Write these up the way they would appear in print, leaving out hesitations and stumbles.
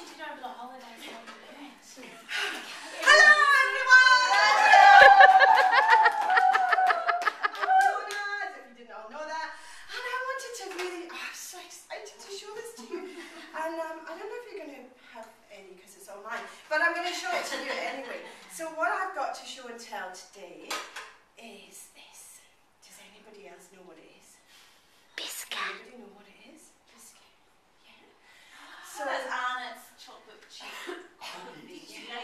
you did over the holidays. Hello, everyone! If you didn't all know that, and I wanted to really, I'm so excited to show this to you. And I don't know if you're going to have any because it's all mine, but I'm going to show it to you anyway. So what I've got to show and tell today is this. Does anybody else know what it is? Biscuit. Anybody know what it is? Biscuit. Yeah. So that's Arnott's chocolate chip Cookies. yeah.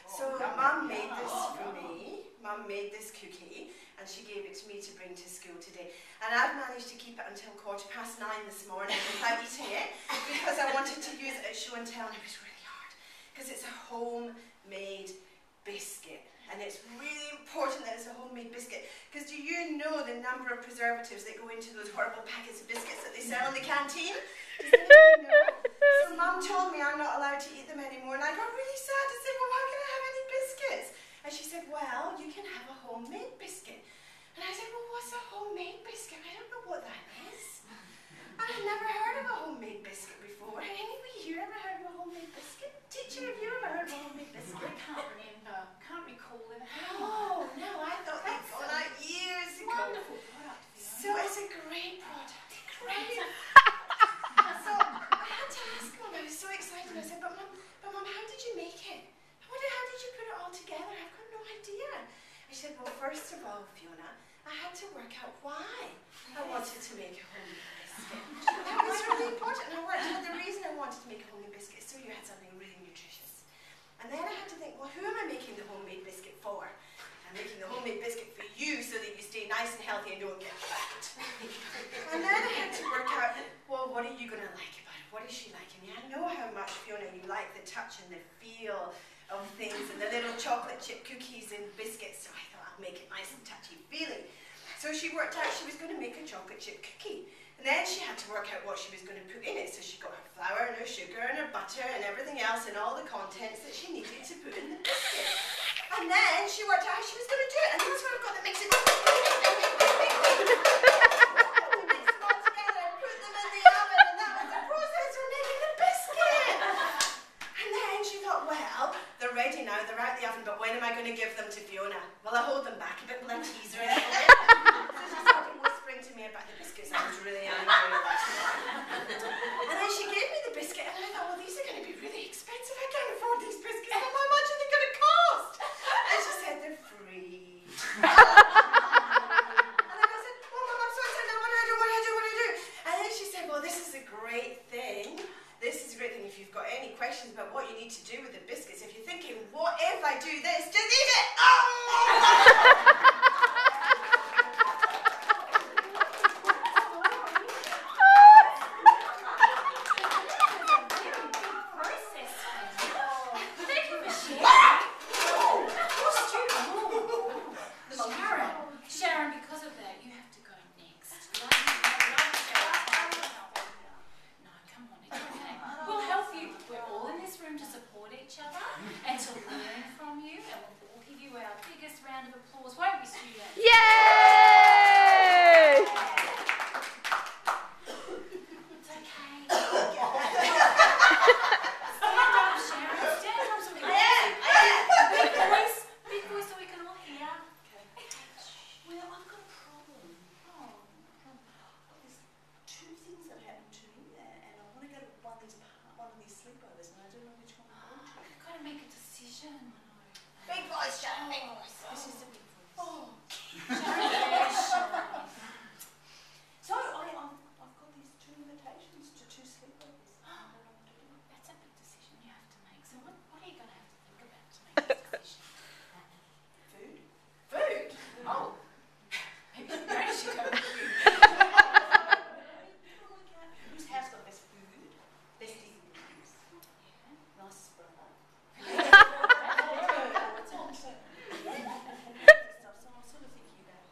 So Mum made this for me. Mum made this cookie and she gave it to me to bring to school today. And I've managed to keep it until 9:15 this morning without eating it because I wanted to use it at show and tell, and it was really hard because it's a homemade biscuit. And it's really important that it's a homemade biscuit because do you know the number of preservatives that go into those horrible packets of biscuits that they sell in the canteen? Does anybody know? So Mum told me I'm not allowed to eat them anymore and I got really sad and said, well, why can't I have any biscuits? And she said, well, you can have a homemade biscuit. And I said, well, what's a homemade biscuit? I don't know what that is. And I've never heard of a homemade biscuit before. Anybody here ever heard of a homemade biscuit? Teacher, have you ever heard of a homemade biscuit? I can't remember. Can't recall it. Oh, no, I thought they'd gone out years ago. Wonderful product. So it's a great product. Great. So I had to ask Mum. I was so excited. I said, but Mum, how did you make it? How did you put it all together? I've got no idea. I said, well, first of all, Fiona, I had to work out why I wanted to make a homemade biscuit. That was really important. And I worked out the reason I wanted to make a homemade biscuit so you had something really nutritious. And then I had to think, well, who am I making the homemade biscuit for? I'm making the homemade biscuit for you so that you stay nice and healthy and don't get fat. And then I had to work out, well, what are you going to like about it? What is she like? And I know how much, Fiona, you like the touch and the feel of things and the little chocolate chip cookies and biscuits. So I thought I'll make it nice and touchy-feely. So she worked out she was going to make a chocolate chip cookie. And then she had to work out what she was going to put in it. So she got her flour and her sugar and her butter and everything else and all the contents that she needed to put in the biscuit. And then she worked out how she was going to do it. And that's where I've got to mix it up. Mix them all together and put them in the oven. And that was the process for making the biscuit. And then she thought, well, they're ready now. They're out the oven. But when am I going to give them to Fiona? Will I hold them back a bit? Will I tease her? So she started whispering to me about the biscuits. I was really angry. And then she gave me the biscuit, and I thought, well, these are going to be really expensive. I can't afford these biscuits. How much are they going to cost? And she said, they're free. And then I said, well, Mum, I'm so excited now. What do I do? What do I do? What do I do? And then she said, well, this is a great thing. This is a great thing if you've got any questions about what you need to do with the biscuits. If you're thinking, what if I do this? Just eat it! Oh! Big voice, Sharon, big voice. This is the big voice. Oh. So I've got these 2 invitations to 2 sleepovers. That's a big decision you have to make. So what are you going to have to think about to make this decision? Food? Food? Oh. Maybe you should go with food. Whose house got this food? This is nicest brother. So I'm sort of thinking about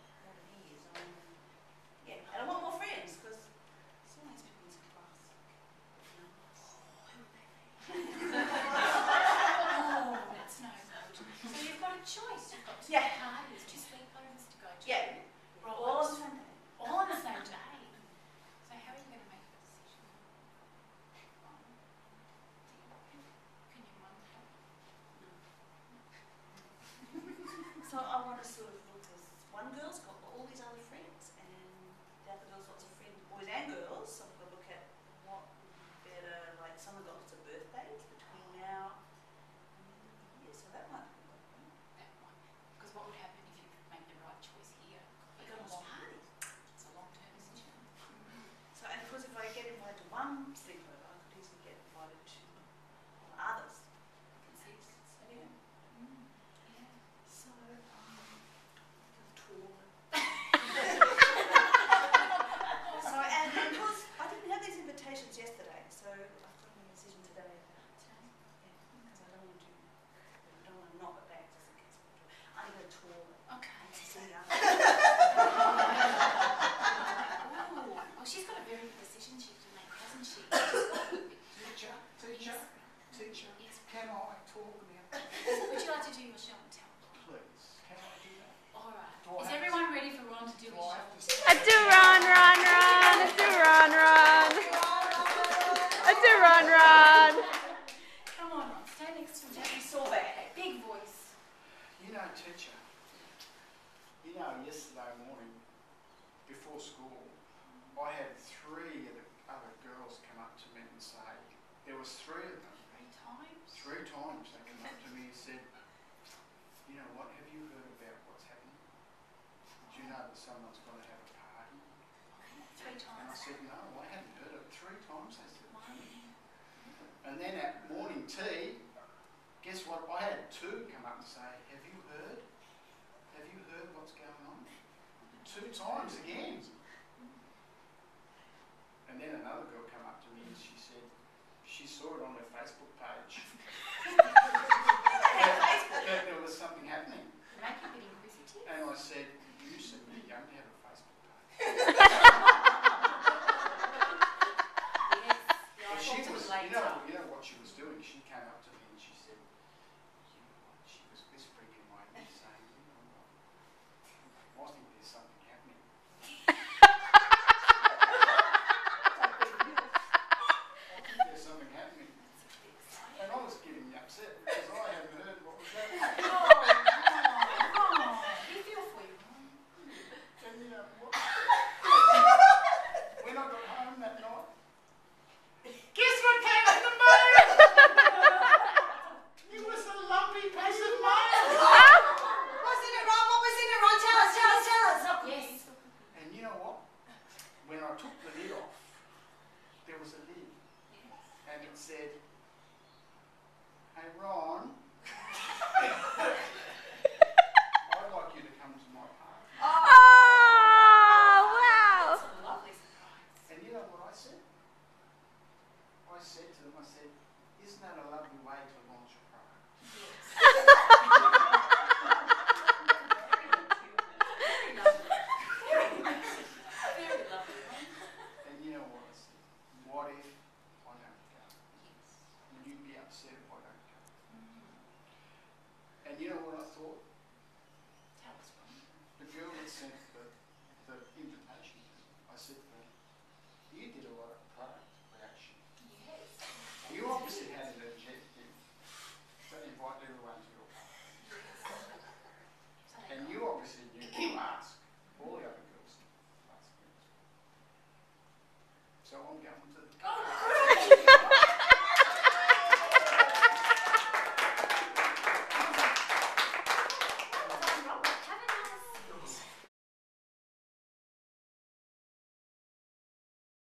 3 times they came up to me and said, you know what, have you heard about what's happening? Do you know that someone's going to have a party? 3 And I times. said, no, I hadn't heard it. 3 times they said it to me. And then at morning tea, guess what? I had 2 come up and say, have you heard? Have you heard what's going on? 2 times again. And then another girl came up to me and she said, she saw it on her Facebook page. that there was something happening. Make you a bit inquisitive. And I said, you seem really young to have a Facebook page. Yes. Yeah, I But she talked to was, them later. you know what she was doing? She came up to me and she said, you know what? She was whispering in my ear saying, you know what? I think there's something happening. There's something happening. And I was getting upset because I hadn't heard what was happening. You feel for you. And you know what? When I got home that night, guess what came in the mail? It was a lumpy piece of mail. What's in it, Ron? What was in it, Ron? Tell us, tell us, tell us. Yes. And you know what? When I took the lid off, there was a lid. And it said, hey Ron, I'd like you to come to my party. Oh, wow. That's a lovely surprise. And you know what I said? I said to them, I said, isn't that a lovely way to launch a product?